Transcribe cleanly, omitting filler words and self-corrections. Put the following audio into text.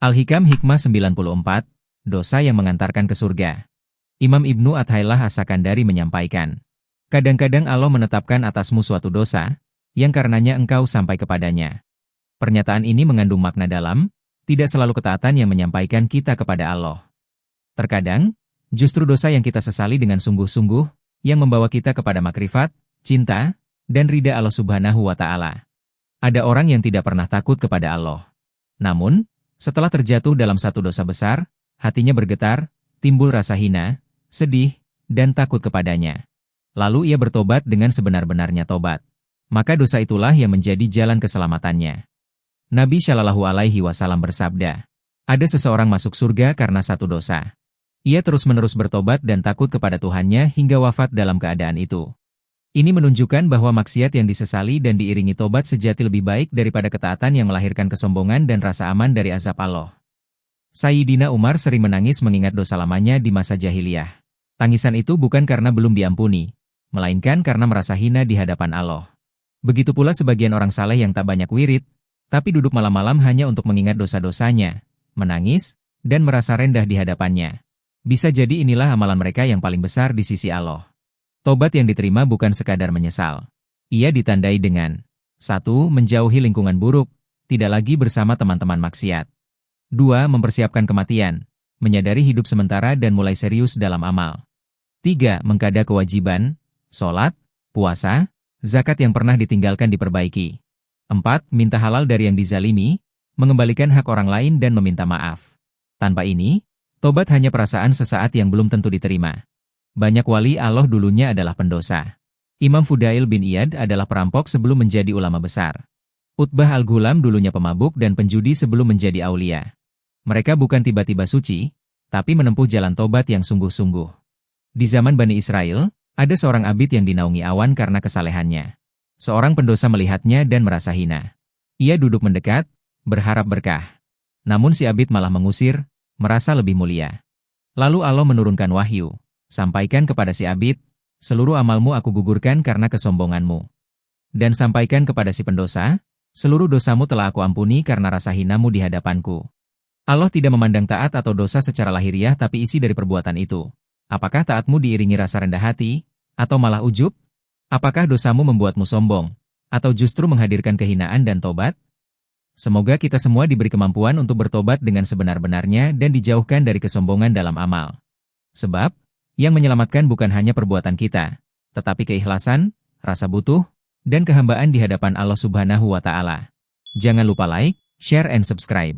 Al-Hikam Hikmah 94, Dosa yang mengantarkan ke surga. Imam Ibnu Athaillah As-Sakandari menyampaikan, kadang-kadang Allah menetapkan atasmu suatu dosa, yang karenanya engkau sampai kepadanya. Pernyataan ini mengandung makna dalam, tidak selalu ketaatan yang menyampaikan kita kepada Allah. Terkadang, justru dosa yang kita sesali dengan sungguh-sungguh, yang membawa kita kepada makrifat, cinta, dan ridha Allah Subhanahu wa Ta'ala. Ada orang yang tidak pernah takut kepada Allah. Namun, setelah terjatuh dalam satu dosa besar, hatinya bergetar, timbul rasa hina, sedih, dan takut kepadanya. Lalu ia bertobat dengan sebenar-benarnya tobat. Maka dosa itulah yang menjadi jalan keselamatannya. Nabi Shallallahu Alaihi Wasallam bersabda, ada seseorang masuk surga karena satu dosa. Ia terus-menerus bertobat dan takut kepada Tuhannya hingga wafat dalam keadaan itu. Ini menunjukkan bahwa maksiat yang disesali dan diiringi tobat sejati lebih baik daripada ketaatan yang melahirkan kesombongan dan rasa aman dari azab Allah. Sayyidina Umar sering menangis mengingat dosa lamanya di masa jahiliyah. Tangisan itu bukan karena belum diampuni, melainkan karena merasa hina di hadapan Allah. Begitu pula sebagian orang saleh yang tak banyak wirid, tapi duduk malam-malam hanya untuk mengingat dosa-dosanya, menangis, dan merasa rendah di hadapannya. Bisa jadi inilah amalan mereka yang paling besar di sisi Allah. Tobat yang diterima bukan sekadar menyesal. Ia ditandai dengan 1. Menjauhi lingkungan buruk, tidak lagi bersama teman-teman maksiat. 2. Mempersiapkan kematian, menyadari hidup sementara dan mulai serius dalam amal. 3. Mengkada kewajiban, sholat, puasa, zakat yang pernah ditinggalkan diperbaiki. 4. Minta halal dari yang dizalimi, mengembalikan hak orang lain dan meminta maaf. Tanpa ini, tobat hanya perasaan sesaat yang belum tentu diterima. Banyak wali Allah dulunya adalah pendosa. Imam Fudail bin Iyad adalah perampok sebelum menjadi ulama besar. Utbah al-Ghulam dulunya pemabuk dan penjudi sebelum menjadi aulia. Mereka bukan tiba-tiba suci, tapi menempuh jalan tobat yang sungguh-sungguh. Di zaman Bani Israel, ada seorang abid yang dinaungi awan karena kesalehannya. Seorang pendosa melihatnya dan merasa hina. Ia duduk mendekat, berharap berkah. Namun si abid malah mengusir, merasa lebih mulia. Lalu Allah menurunkan wahyu, sampaikan kepada si abid, seluruh amalmu aku gugurkan karena kesombonganmu. Dan sampaikan kepada si pendosa, seluruh dosamu telah aku ampuni karena rasa hinamu di hadapanku. Allah tidak memandang taat atau dosa secara lahiriah tapi isi dari perbuatan itu. Apakah taatmu diiringi rasa rendah hati, atau malah ujub? Apakah dosamu membuatmu sombong, atau justru menghadirkan kehinaan dan tobat? Semoga kita semua diberi kemampuan untuk bertobat dengan sebenar-benarnya dan dijauhkan dari kesombongan dalam amal. Sebab, yang menyelamatkan bukan hanya perbuatan kita, tetapi keikhlasan, rasa butuh, dan kehambaan di hadapan Allah Subhanahu wa Ta'ala. Jangan lupa like, share, and subscribe.